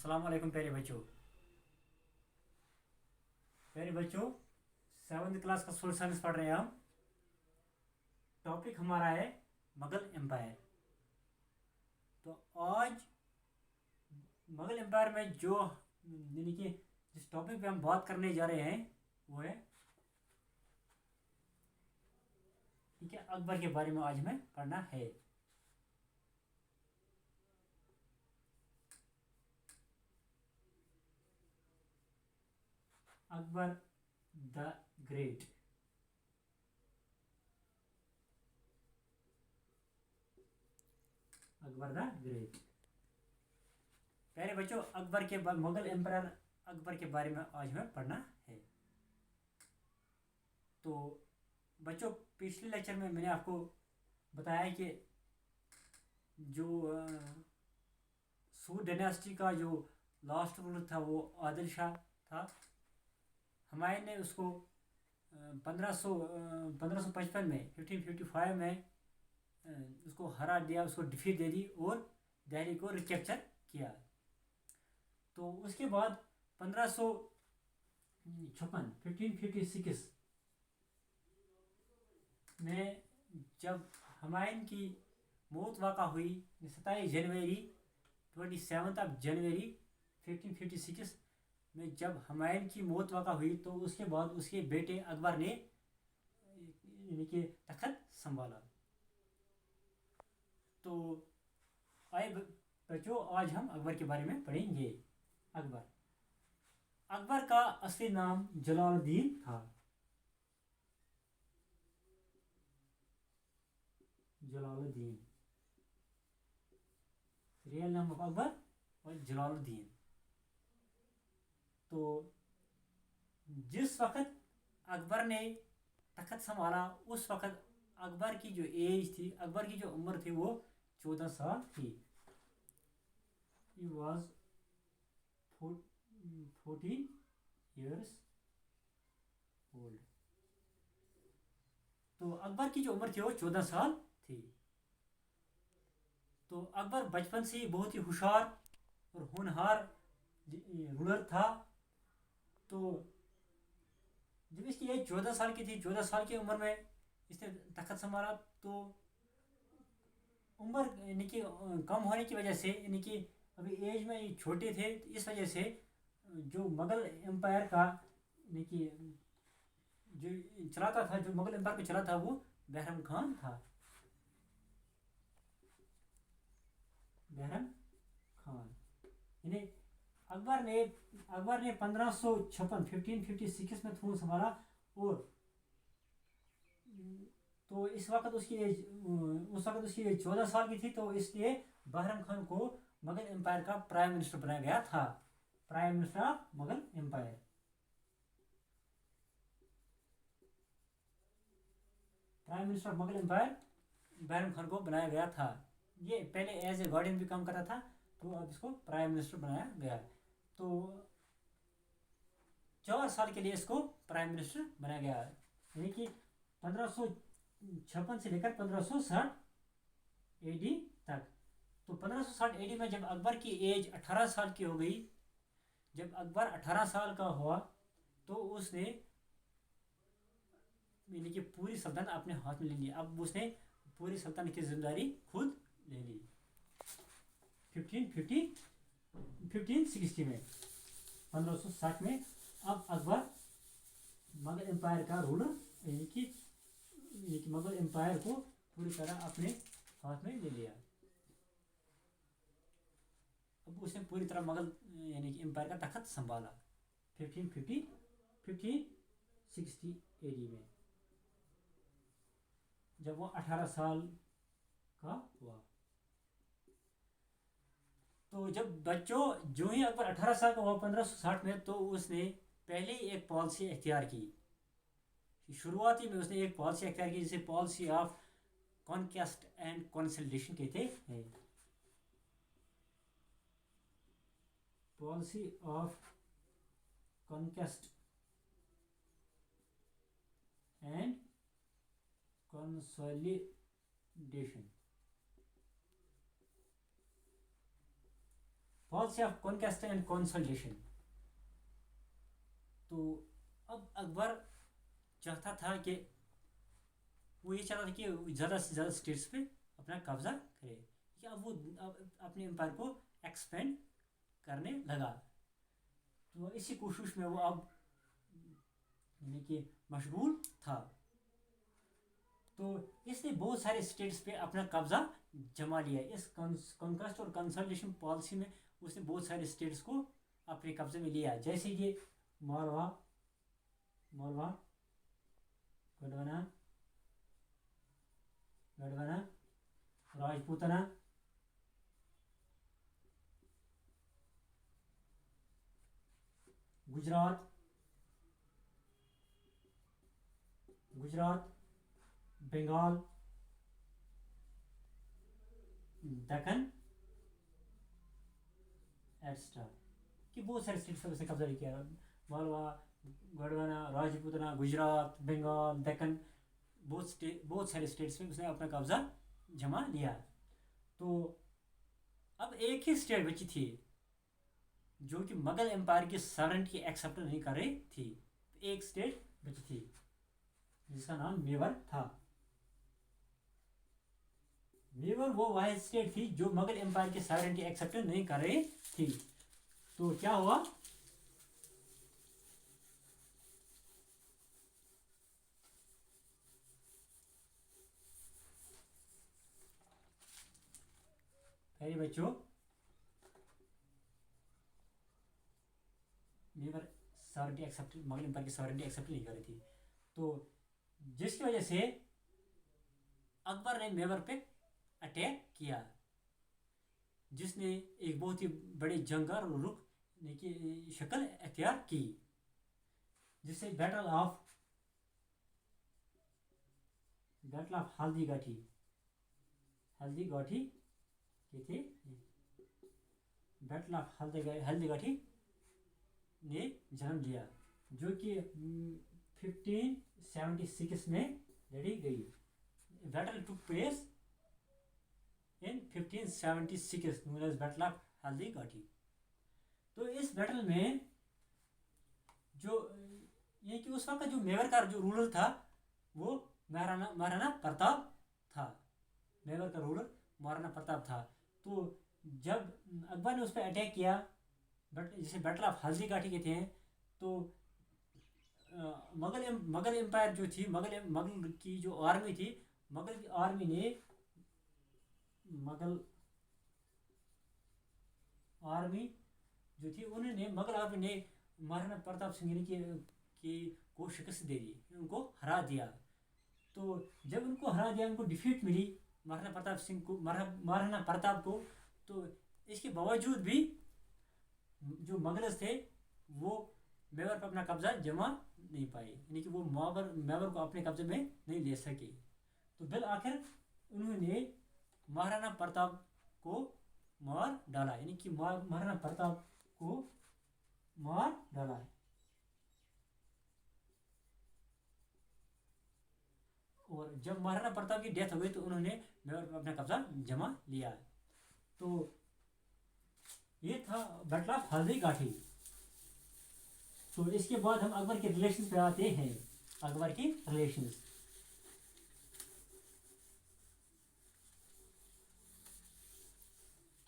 अस्सलाम वालेकुम प्यारे बच्चों 7th क्लास का सोशल साइंस पढ़ रहे हैं हम। टॉपिक हमारा है मुगल एम्पायर। तो आज मुगल एम्पायर में जो यानी कि जिस टॉपिक पे हम बात करने जा रहे हैं वो है ठीक है अकबर के बारे में आज हमें पढ़ना है। Akbar the great. Akbar the great. प्यारे बच्चों मुगल एम्पायर अकबर के बारे में आज हमें पढ़ना है। तो बच्चों पिछले लेक्चर में मैंने आपको बताया कि जो सूद डायनेस्टी का जो लास्ट रूलर था वो आदिल शाह था। हुमायूं ने उसको 1555 में 1555 में उसको हरा दिया, उसको डिफीट दे दी और दिल्ली को रिकैप्चर किया। तो उसके बाद 1556 में जब हुमायूं की मौत वाक़ा हुई 27 जनवरी 1556 में जब हुमायूं की मौत वाक़ा हुई तो उसके बाद उसके बेटे अकबर ने यानी कि तख्त संभाला। तो आए बच्चों आज हम अकबर के बारे में पढ़ेंगे। अकबर का असली नाम जलालुद्दीन था। जलालुद्दीन रियल नाम ऑफ अकबर और जलालुद्दीन। तो जिस वक्त अकबर ने तख्त संभाला उस वक्त अकबर की जो एज थी, अकबर की जो उम्र थी वो 14 साल थी। He was 14 years old। तो अकबर की जो उम्र थी वो 14 साल थी। तो अकबर बचपन से ही बहुत ही होशियार और होनहार रूलर था। तो जब इसकी एज 14 साल की थी, 14 साल की उम्र में इसने तख्त संभाला। तो उम्र यानी कि कम होने की वजह से यानी कि अभी एज में छोटे थे, तो इस वजह से जो मुगल एम्पायर का यानी कि जो चलाता था, जो मुगल एम्पायर को चला था वो बहरम खान था। बहरम खान यानी अकबर ने 1556 में थ्रोन संभाला। और तो उस वक्त उसकी एज 14 साल की थी। तो इसलिए बहरम खान को मुगल एम्पायर का प्राइम मिनिस्टर बनाया गया था। Prime minister of Mughal empire. Prime minister of Mughal empire Bahram Khan को बनाया गया था। ये पहले एज ए गार्डियन भी काम करता था, तो अब इसको प्राइम मिनिस्टर बनाया गया। तो 4 साल के लिए इसको प्राइम मिनिस्टर बनाया गया, यानी कि 1556 से लेकर 1560 एडी तक। तो 1560 एडी में जब अकबर की एज 18 साल की हो गई, जब अकबर 18 साल का हुआ तो उसने यानी कि पूरी सल्तनत अपने हाथ में ले ली। अब उसने पूरी सल्तनत की जिम्मेदारी खुद ले ली। 1560 में 1560 में अब अकबर मुगल एम्पायर का रूलर यानी कि मुगल एम्पायर को पूरी तरह अपने हाथ में ले लिया। अब उसने पूरी तरह मुगल यानी कि एम्पायर का तख्त संभाला 1560 एडी में जब वो 18 साल का हुआ। तो जब बच्चों जो ही अकबर 18 साल का हुआ 1560 में, तो उसने पहले ही एक पॉलिसी अख्तियार की। शुरुआती में उसने एक पॉलिसी अख्तियार की जिसे policy of conquest and consolidation कहते हैं। Policy of conquest and consolidation. Policy of conquest and consolidation. तो अब अकबर चाहता था कि वो ये चाहता था कि ज़्यादा से ज़्यादा स्टेट्स पे अपना कब्जा करे, कि अब वो अब अपने एम्पायर को एक्सपेंड करने लगा। तो इसी कोशिश में वो अब यानी कि मशगूल था। तो इसने बहुत सारे स्टेट्स पे अपना कब्जा जमा लिया। इस कॉन्क्वेस्ट और कंसोलिडेशन पॉलिसी में उसने बहुत सारे स्टेट्स को अपने कब्जे में लिया, जैसे कि मालवा, गढ़वाना, राजपूतना, गुजरात, बंगाल, दक्कन एट्सट्रा, कि बहुत सारे स्टेट्स पर उसने कब्जा किया। मालवा, गढ़वाना, राजपूतना, गुजरात, बंगाल, दक्कन, बहुत सारे स्टेट्स में उसने अपना कब्जा जमा लिया। तो अब एक ही स्टेट बची थी जो कि मुगल एम्पायर की सॉवरेनिटी एक्सेप्ट नहीं कर रही थी। एक स्टेट बची थी जिसका नाम मेवाड़ था। मेवाड़ वो वाहिद स्टेट थी जो मुगल एम्पायर की सॉवरेनिटी एक्सेप्ट नहीं कर रही थी। तो क्या हुआ, पहले बच्चों Mewar sovereignty accept, Mughal empire की सॉवरेनिटी एक्सेप्ट नहीं कर रही थी। तो जिसकी वजह से अकबर ने मेवाड़ पे अटैक किया, जिसने एक बहुत ही बड़े जंग और रुख की शक्ल अख्तियार की, जिसे बैटल ऑफ हल्दीघाटी के थे। बैटल ऑफ हल्दीघाटी ने जन्म लिया, जो कि 1576 में लड़ी गई। Battle took place in 1576 known as battle of Haldighati. तो इस बैटल में जो ये कि उस वक्त जो मेवाड़ का जो रूलर था वो महाराणा प्रताप था। मेवाड़ का रूलर महाराणा प्रताप था। तो जब अकबर ने उस पर अटैक किया, जिसे बैटल ऑफ हल्दीघाटी कहते हैं, तो मुगल एम्पायर जो थी, मुगल की जो आर्मी थी, मुगल की आर्मी ने जो थी उन्होंने मुगल आर्मी ने महाराणा प्रताप सिंह की को शिकस्त दे दी, उनको हरा दिया। तो जब उनको हरा दिया, उनको डिफीट मिली महाराणा प्रताप को, तो इसके बावजूद भी जो मुगल्स थे वो मेवाड़ पर अपना कब्जा जमा नहीं पाए, यानी कि वो मेवाड़ को अपने कब्जे में नहीं ले सके। तो बिल आखिर उन्होंने महाराणा प्रताप को मार डाला, यानी कि महाराणा प्रताप को मार डाला है। और जब महाराणा प्रताप की डेथ हो गई तो उन्होंने मेवाड़ पर अपना कब्जा जमा लिया। तो ये था बैटल ऑफ हल्दीघाटी। तो इसके बाद हम अकबर के रिलेशंस पे आते हैं। अकबर की रिलेशंस,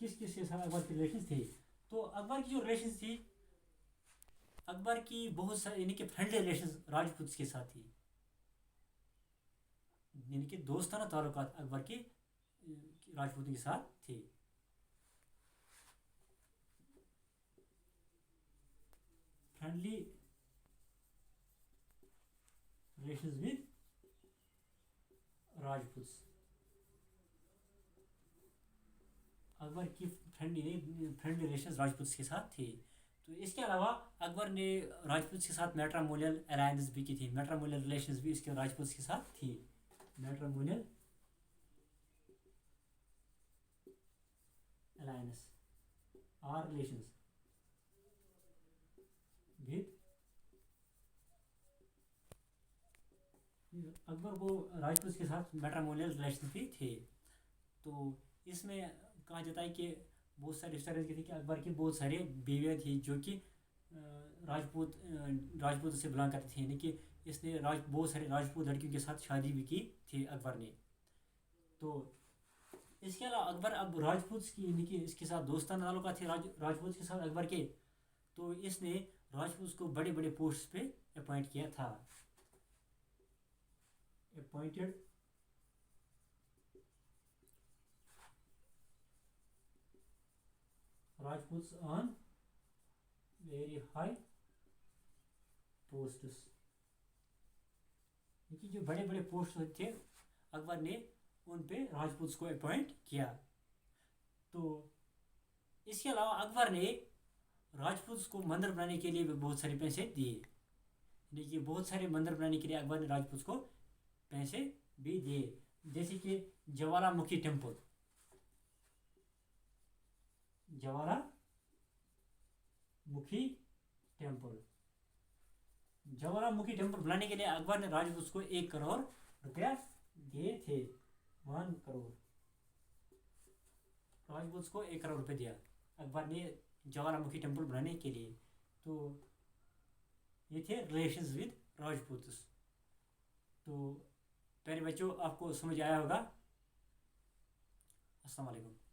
किस के साथ अकबर की रिलेशंस थी? तो अकबर की जो रिलेशंस थी, अकबर की बहुत सारी यानी कि फ्रेंडली रिलेशंस राजपूत के साथ थी, यानी कि दोस्ताना ताल्लुकात अकबर के राजपूतों के साथ थे। Friendly relations with Rajput, Akbar की फ्रेंडली रिलेशंस राजपूत के साथ थे। तो इसके अलावा अकबर ने राजपूत के साथ मैट्रिमोनियल अलायंस भी की थी, मैट्रिमोनियल रिलेशंस भी इसके राजपूत के साथ थी। मैट्रिमोनियल अलायंस और रिलेशंस विद अकबर को राजपूत के साथ मैट्रिमोनियल रिलेशन भी थे। तो इसमें कहा जाता है कि बहुत सारे रिश्तेदार थे कि अकबर की बहुत सारे बीवियाँ थी जो कि राजपूत से बिलोंग करती थी, यानी कि इसने बहुत सारे राजपूत लड़कियों के साथ शादी भी की थी अकबर ने। तो इसके अलावा अकबर अब राजपूत की, यानी कि इसके साथ दोस्ताना ताल्लुकात थे राजपूत के साथ अकबर के। तो इसने राजपूत को बड़े बड़े पोस्ट पे अपॉइंट किया था, appointed Rajput on very high posts, क्योंकि जो बड़े बड़े पोस्ट थे अकबर ने उन पे राजपूत को अपॉइंट किया। तो इसके अलावा अकबर ने राजपूत को मंदिर बनाने के लिए भी बहुत सारे पैसे दिए, यानी कि बहुत सारे मंदिर बनाने के लिए अकबर ने राजपूत को पैसे भी दिए, जैसे कि ज्वालामुखी टेम्पल, ज्वालामुखी टेम्पल ज्वालामुखी टेम्पल बनाने के लिए अकबर ने राजपूत को 1 करोड़ रुपया दिए थे। 1 करोड़, राजपूत को 1 करोड़ रुपये दिया अकबर ने ज्वालामुखी टेम्पल बनाने के लिए। तो ये थे रिलेशंस विद राजपूत्स। तो प्यारे बच्चों, आपको समझ आया होगा। अस्सलाम वालेकुम।